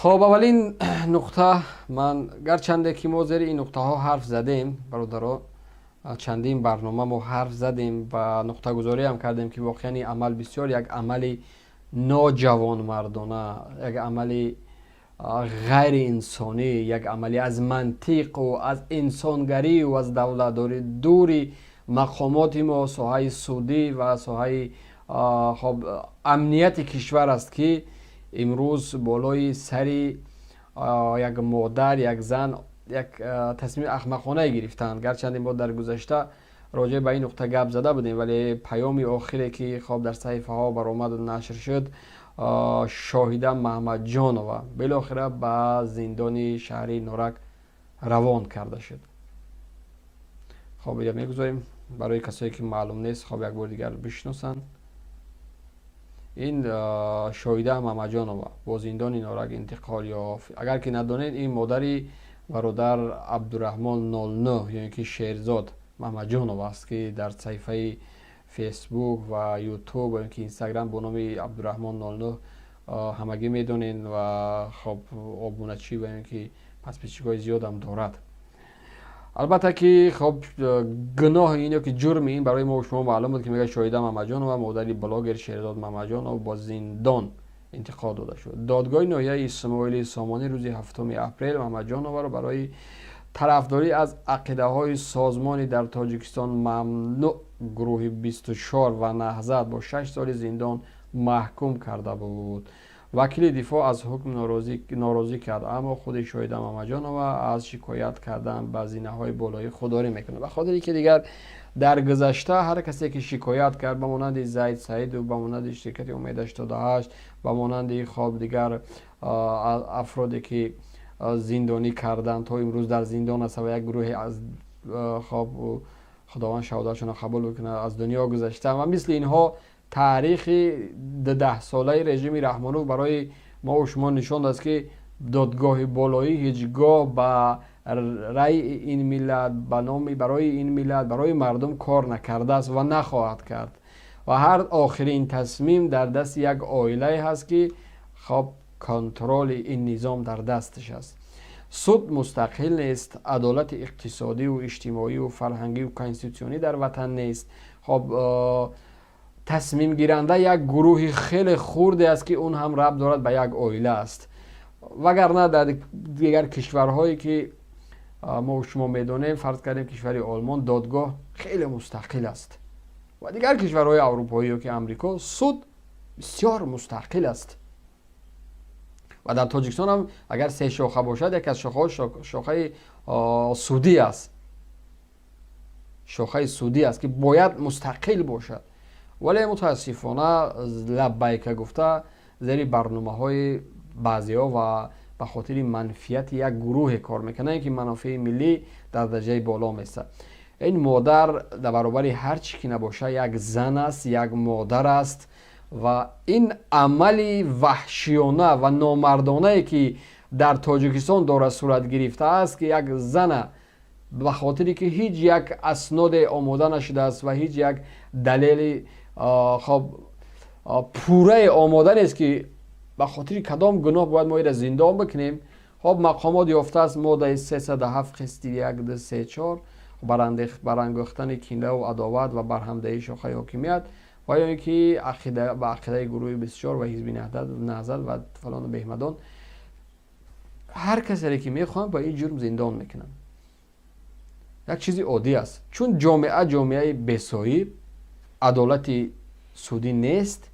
خب اولین نقطه من گرچنده که ما زیر این نقطه ها حرف زدیم برادرها، چندین برنامه ما حرف زدیم و نقطه گذاری هم کردیم که واقعا این عمل بسیار یک عمل ناجوان مردانه، یک عمل غیر انسانی، یک عملی از منطق و از انسانگری و از دولتداری دوری مقامات ما ساحه سودی و ساحه خب امنیت کشور است که امروز بالای سری یک مادر، یک زن یک تصمیم احمقانه گرفتند. گرچند ما در گذشته راجع به این نقطه گپ زده بودیم، ولی پیام آخری که خب در صحیفه ها برآمد و نشر شد، شاهده محمد جانова بالاخره به زندان شهری نورک روان کرده شد. خب یا میگذاریم برای کسایی که معلوم نیست خب یک بار دیگر بشناسن. این شاهده محمد جانова با زندان نورک انتقال یافت. اگر که ندانید این مادری برادر عبدالرحمن 09 یعنی که شیرزاد محمد جانova است که در صفحه فیسبوک و یوتیوب و اینستاگرام با نام عبدالرحمن 09 همگی میدونین و خب آبونچی و اینکه پس پیچیدگی زیاد هم دارد. البته که خب گناه اینه که جرم این برای ما و شما معلوم بود که میگه شاهده محمد جانova مادری بلاگر شیرزاد محمد جانova با زندان انتقال داده شد. دادگاه ناحیه اسماعیلی سامانی روز 7 اپریل محمد جانova را برای طرفداری از عقیده های سازمانی در تاجیکستان ممنوع گروه 24 و نهضت با 6 سال زندان محکوم کرده بود. وکیل دفاع از حکم ناراضی کرد، اما خود شاهده محمد جانova از شکایت کردن به زینه‌های بالایی خودداری میکنه. به خاطری که دیگر در گذشته هر کسی که شکایت کرد به مانند زید سعید و به مانند شرکت امید 88 به مانند خواب دیگر افرادی که زندانی کردند تا امروز در زندان است و یک گروه از خواب خداوند شهادتشون قبول بکنه از دنیا گذشته و مثل اینها تاریخ 10 ساله رژیم رحمانوف برای ما و شما نشان داد که دادگاه بالایی هیچگاه به رأی این ملت به نام برای این ملت برای مردم کار نکرده است و نخواهد کرد و هر آخرین تصمیم در دست یک عائله هست که خب کنترل این نظام در دستش است. سود مستقل نیست، عدالت اقتصادی و اجتماعی و فرهنگی و کانستیتوشنی در وطن نیست. خب تصمیم گیرنده یک گروه خیلی خرد است که اون هم ربط دارد به یک عائله است، وگرنه در دیگر کشورهایی که ما و شما میدونیم، فرض کردیم کشور آلمان دادگاه خیلی مستقل است و دیگر کشورهای اروپایی که امریکا سود بسیار مستقل است و در تاجیکستان هم اگر 3 شاخه باشد یک از شاخه سودی است، شاخه سودی است که باید مستقل باشد، ولی متاسفانه لبیک گفته زیر برنامه های بعضی ها و به خاطر منفیت یک گروه کار میکنه که منافع ملی در درجه بالا میسته. این مادر در برابر هر چی که نباشه یک زن است، یک مادر است و این عملی وحشیانه و نامردانه که در تاجیکستان داره صورت گرفته است که یک زن به خاطری که هیچ یک اسناد آماده نشده است و هیچ یک دلیل خب پوره آماده نیست که به خاطر کدام گناه باید ما را زندان بکنیم. خب مقامات یافته است ماده 307 قسط 134 برانگیختن کینه و عداوت و برهمدهی شاخه حاکمیت و یا اینکه عقیده به عقیده گروه 24 و حزب نهضت و فلان و بهمدان هر کسی که میخوان با این جرم زندان میکنن. یک چیزی عادی است، چون جامعه بسایی عدالت سودی نیست،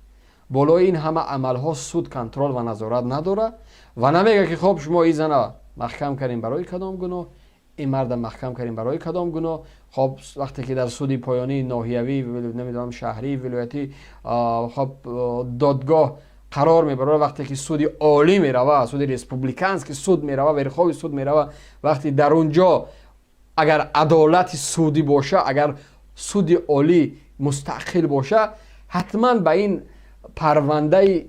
بالای این همه عملها سود کنترل و نظارت نداره و نمیگه که خب شما این زن محکم کردین برای کدام گناه، این مرد محکم کردین برای کدام گناه. خب وقتی که در سود پایانی ناحیوی نمیدونم شهری ولایتی خب دادگاه قرار میبره، وقتی که سود عالی میروه، سود ریسپوبلیکانس که سود میروه، ورخوی سود میروه، وقتی در اونجا اگر عدالت سودی باشه، اگر سود عالی مستقل باشه، حتما به این پرونده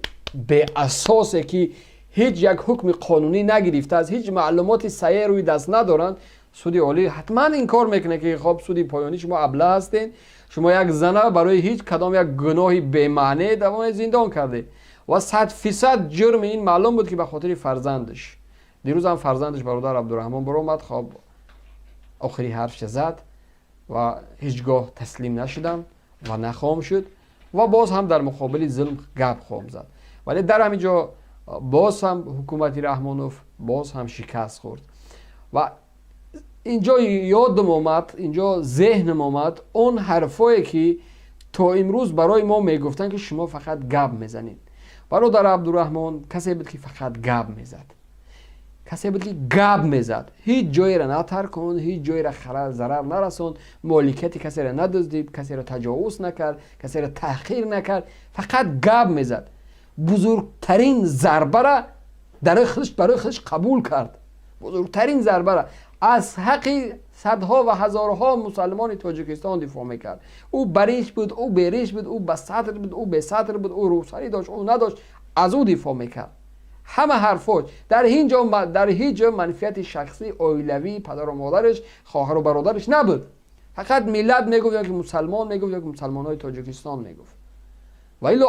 به اساسی که هیچ یک حکم قانونی نگرفته از هیچ معلومات صحیح روی دست ندارن، سود عالی حتما این کار میکنه که خب سود پایانی شما ابله هستین، شما یک زنه برای هیچ کدام یک گناهی به معنی دوام زندان کرده و 100% جرم این معلوم بود که به خاطر فرزندش. دیروز هم فرزندش برادر عبدالرحمن برآمد، خب آخری حرفش زد و هیچگاه تسلیم نشدم و نخواهم شد و باز هم در مقابل ظلم گپ خواهم زد. ولی در همینجا باز هم حکومت رحمانوف باز هم شکست خورد و اینجا یادم اومد، اینجا ذهنم اومد اون حرفایی که تا امروز برای ما میگفتن که شما فقط گپ میزنید. برادر عبدالرحمن کسی بود که فقط گپ میزد، کسی بود که گپ میزد، هیچ جایی را نتر کن، هیچ جایی را ضرر نرسون، مالکیت کسی را ندزدید، کسی را تجاوز نکرد، کسی را تحقیر نکرد، فقط گپ میزد. بزرگترین ضربه را برای خودش قبول کرد، بزرگترین ضربه را از حق صدها و هزارها مسلمان تاجیکستان دفاع میکرد. او بریش بود، او بیریش بود، او بسطر بود، او بسطر بود، او روسری داشت، او نداشت، از او دفاع میکرد. همه حرفاش در هیچ جا منفعت شخصی، اویلوی، پدر و مادرش، خواهر و برادرش نبود. فقط ملت میگفت یا که مسلمان میگفت یا که مسلمانای تاجیکستان میگفت. ولی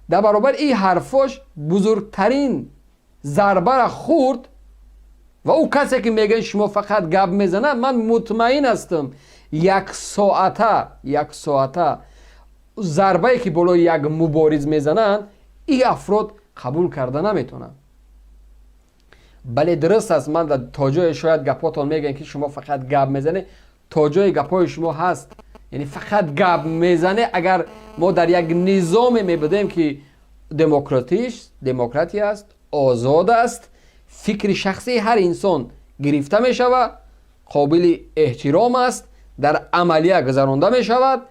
در برابر این حرفاش بزرگترین ضربه را خورد و او کسی که میگن شما فقط گپ میزنن، من مطمئن هستم یک ساعته ضربه که بالای یک مبارز میزنن این افراد قبول کرده نمیتونن. بله درست است، من در تا جای شاید گپاتون میگن که شما فقط گپ میزنه، تا جای گپای شما هست، یعنی فقط گپ میزنه. اگر ما در یک نظام میبودیم که دموکراتی است، آزاد است، فکر شخصی هر انسان گرفته می شود، قابل احترام است، در عملیه گذرانده می شود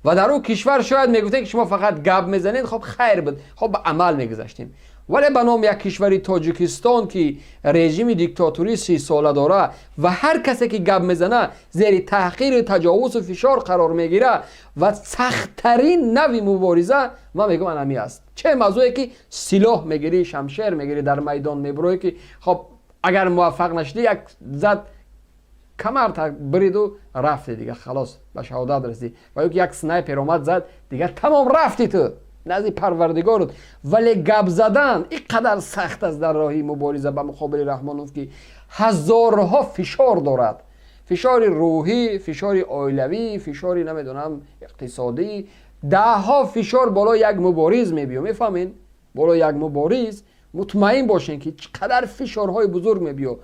و در اون کشور شاید میگفتن که شما فقط گپ میزنید، خب خیر بود، خب به عمل میگذاشتیم. ولی به نام یک کشوری تاجیکستان که رژیم دیکتاتوری 30 ساله داره و هر کسی که گپ میزنه زیر تحقیر، تجاوز و فشار قرار میگیره و سخت‌ترین نوع مبارزه ما میگم انمی است. چه موضوعی که سلاح میگیری، شمشیر میگیری، در میدان میبروی که خب اگر موفق نشدی یک زد کمر تا برید و رفتی دیگه، خلاص به شهادت رسیدی. و یک سنایپر اومد زد دیگه تمام رفتی تو نزد پروردگارت. ولی گپ زدن اینقدر سخت است در راه مبارزه به مقابل رحمانوف که هزارها فشار دارد، فشار روحی، فشار عائلوی، فشار نمیدونم اقتصادی، ده ها فشار بالا یک مبارز میبیو. میفهمین؟ بالا یک مبارز مطمئن باشین که چقدر فشارهای بزرگ میبیو،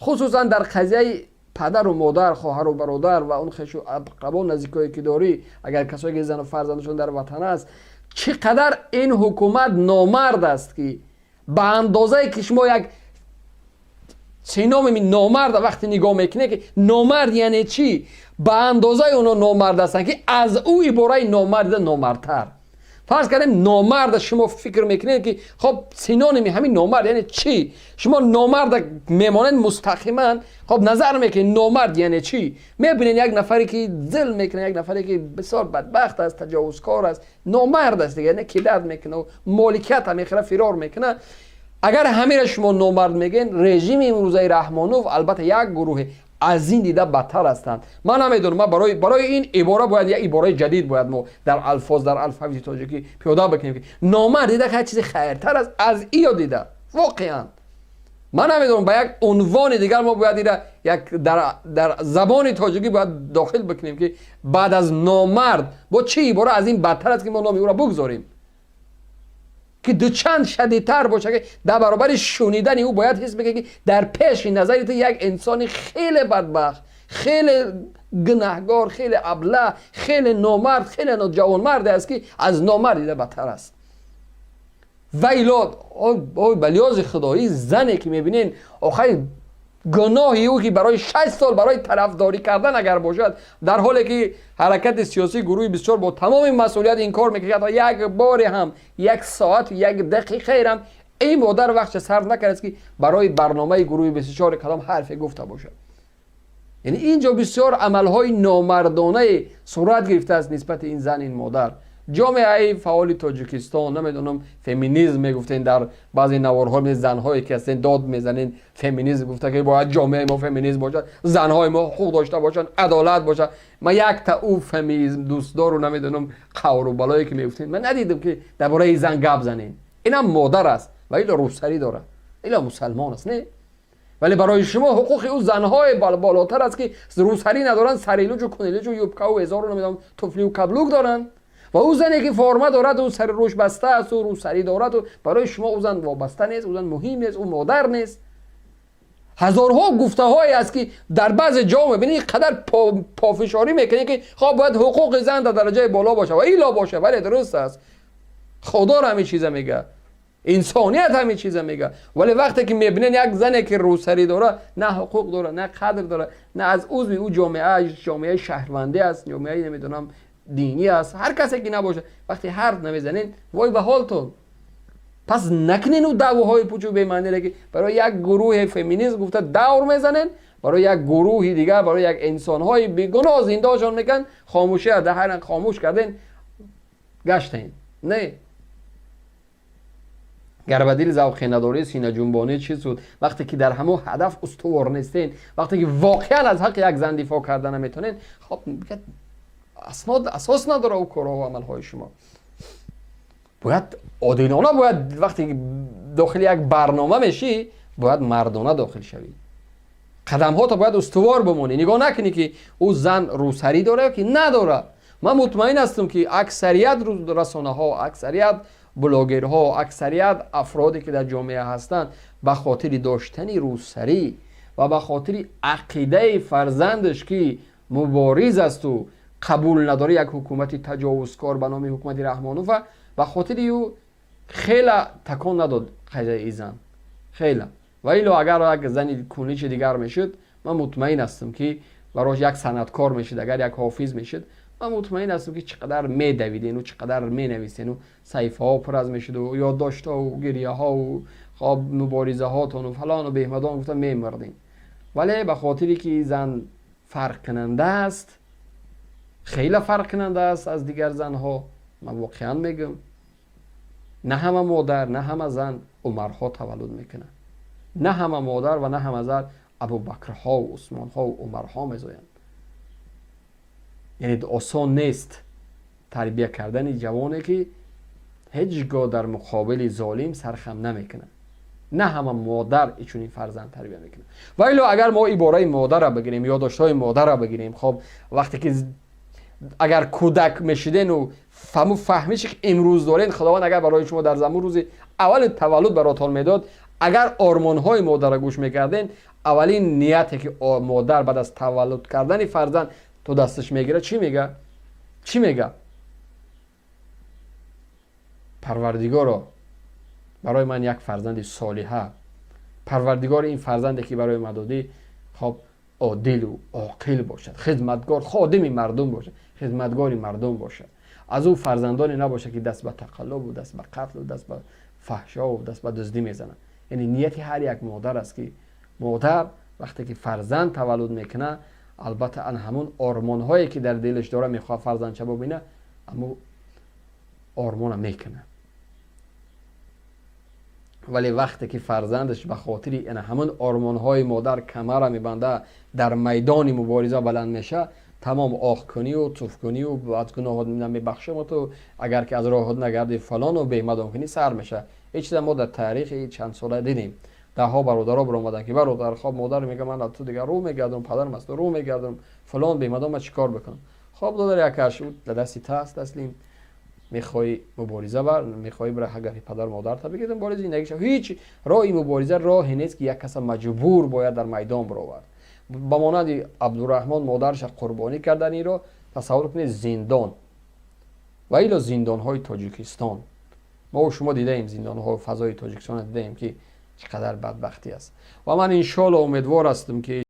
خصوصا در قضیه پدر و مادر، خواهر و برادر و اون خویش و اقربا نزدیکایی که داری. اگر کسایی که زن و فرزندشون در وطن است، چقدر این حکومت نامرد است که به اندازه که شما یک سینام نامرد وقتی نگاه میکنه که نامرد یعنی چی، به اندازه اونا نامرد هستن که از او عباره نامردتر. فرض کردیم نامرد، شما فکر میکنید که خب سینونیمی همین نامرد یعنی چی؟ شما نامرد میمانند مستقیما خب نظر میکنید نامرد یعنی چی؟ میبینید یک نفری که ظلم میکنه، یک نفری که بسیار بدبخت است، تجاوزکار است، نامرد است دیگه، نه کیدت میکنه و مالکیت هم میخره، فرار میکنه. اگر همین را شما نامرد میگین، رژیم امروزه رحمانوف البته یک گروه از این دیده بدتر هستند. من نمیدونم، ما برای این عباره باید یک عباره جدید باید ما در الفاظ تاجیکی پیاده بکنیم که نامرد دیده که چیزی خیرتر از ایو دیده. واقعا من نمیدونم، با یک عنوان دیگر ما باید دیده یک در زبان تاجیکی باید داخل بکنیم که بعد از نامرد با چه عباره از این بدتر است که ما نام او را بگذاریم، که دو چند شدیدتر باشه که در برابر شنیدن او باید حس بکنه که در پیش نظر تو یک انسان خیلی بدبخت، خیلی گناهگار، خیلی ابله، خیلی نامرد، خیلی ناجوانمرد است که از نامرد دیده بدتر است. ویلاد به لحاظ خدایی زنی که میبینین آخر گناهی او که برای 6 سال برای طرفداری کردن اگر باشد، در حالی که حرکت سیاسی گروهی بسیار با تمام مسئولیت این کار میکنه تا یک بار هم یک ساعت یک دقیقه هم این مادر وقت صرف نکرد که برای برنامه گروهی 24 کلام حرفی گفته باشد. یعنی اینجا بسیار عملهای نامردانه صورت گرفته است نسبت این زن، این مادر. جامعه فعال تاجیکستان نمیدونم فمینیسم میگفتن در بعضی نوارها، می زنهایی که هستن داد میزنن فمینیسم، گفته که باید جامعه ما فمینیسم باشد، زنهای ما حقوق داشته باشن، عدالت باشه. ما یک تا او فمینیسم دوستدار رو نمیدونم قور و بلایی که میگفتن من ندیدم که درباره زن گپ زنین. اینم مادر است و ایلا روسری داره، ایلا مسلمان است نه. ولی برای شما حقوق او زنهای بالاتر است که روسری ندارن، سریلوج و کنیلوج و یوبکا و هزار و نمیدونم طفلی و کبلوک دارن. و او زنی که فرما دارد و سر روش بسته است و روسری دارد و برای شما او زن وابسته نیست، او زن مهم نیست، او مادر نیست. هزارها گفته هایی است که در بعض جامعه ببینید قدر پافشاری میکنه که خب باید حقوق زن در درجه بالا باشه و ایلا باشه. ولی درست است، خدا همین چیزا میگه، انسانیت همین چیزا میگه. ولی وقتی که میبینین یک زنی که روسری داره نه حقوق داره نه قدر داره، نه از عضو او جامعه شهروندی است، جامعه نمیدونم دینی است، هر کسی که نباشه، وقتی حرف نمیزنین وای به حالتون. پس نکنین اون دعواهای پوچو به معنی که برای یک گروه فمینیست گفته دور میزنن، برای یک گروه دیگر، برای یک انسانهای بیگناه زندهشون میکن، خاموشی دهن خاموش کردین گشتین. نه، گربدیل ذوقی نداری، سینه جنبانی چیز بود وقتی که در همون هدف استوار نیستین، وقتی که واقعا از حق یک زن دفاع کردن نمیتونین، خب اساس نداره او کارها و عملهای شما. باید عادلانه، باید وقتی داخل یک برنامه میشی باید مردانه داخل شوی، قدم ها تا باید استوار بمونی، نگاه نکنی که او زن روسری داره که نداره. من مطمئن هستم که اکثریت رسانه ها، اکثریت بلاگرها، اکثریت افرادی که در جامعه هستند به خاطر داشتن روسری و به خاطر عقیده فرزندش که مبارز است و قبول نداره یک حکومت تجاوزکار به نام حکومت رحمانوف، به خاطر او خیلی تکان نداد قضیه زن خیلی. و ایلا اگر یک زنی کنیچ دیگر میشد، من مطمئن هستم که براش یک صنعتکار میشد، اگر یک حافظ میشد، من مطمئن هستم که چقدر میدویدین و چقدر مینویسین و صحیفه ها پر از میشد و یادداشت ها و گریه ها و خواب مبارزه هاتون و فلان و بهمدان گفتن میمردین. ولی به خاطری که زن فرق کننده است، خیلی فرق کننده است از دیگر زنها، من واقعا میگم نه همه مادر نه همه زن عمرها تولد میکنه، نه همه مادر و نه همه زن ابوبکرها و عثمانها و عمرها میزاین. یعنی آسان نیست تربیت کردن جوانی که هیچگاه در مقابل ظالم سرخم نمیکنه. نه همه مادر ایچونی فرزند تربیت میکنه. ولی اگر ما عباره مادر را بگیریم یا داشتهای مادر را بگیریم، خب وقتی که اگر کودک میشیدین و فهمیش که امروز دارین، خداوند اگر برای شما در زمان روز اول تولد براتون میداد، اگر آرمان های مادر را گوش میکردین، اولین نیتی که مادر بعد از تولد کردن فرزند تو دستش میگیره چی میگه؟ چی میگه؟ پروردگارا برای من یک فرزند صالحه، پروردگار این فرزندی که برای من دادی خب عادل و عاقل باشد، خدمتگار، خادم مردم باشد، خدمتگار مردم باشد، از او فرزندانی نباشه که دست به تقلب و دست به قتل و دست به فحشا و دست به دزدی میزنه. یعنی نیت هر یک مادر است که مادر وقتی که فرزند تولد میکنه، البته ان همون آرمان هایی که در دلش داره میخواد فرزند چه ببینه، اما آرمان میکنه. ولی وقتی که فرزندش به خاطر این همون آرمان های مادر کمر میبنده، در میدان مبارزه بلند میشه، تمام آخ کنی و توف کنی و از گناهات میبخشم تو، اگر که از راهت نگردی فلان و بهمدان کنی سر میشه. هیچ ما در تاریخ چند ساله دیدیم ده ها برادرها برآمدن که برادر خب مادر میگه من تو دیگه رو میگردم، پدرم است رو میگردم فلان بهمدان، من چیکار بکنم؟ خب دادر یک کش دستی تاست تسلیم، میخوای مبارزه بر، میخوای برای حق پدر مادر تا بگیرم مبارزه زندگیش. هیچ راهی مبارزه راهی نیست که یک کس مجبور باید در میدان برآورد. با مانند عبدالرحمن مادرش قربانی کردن این رو تصور کنید زندان و ایلا زندان های تاجیکستان، ما و شما دیدیم زندان های فضای تاجیکستان دیدیم که چقدر بدبختی است. و من انشالله امیدوار هستم که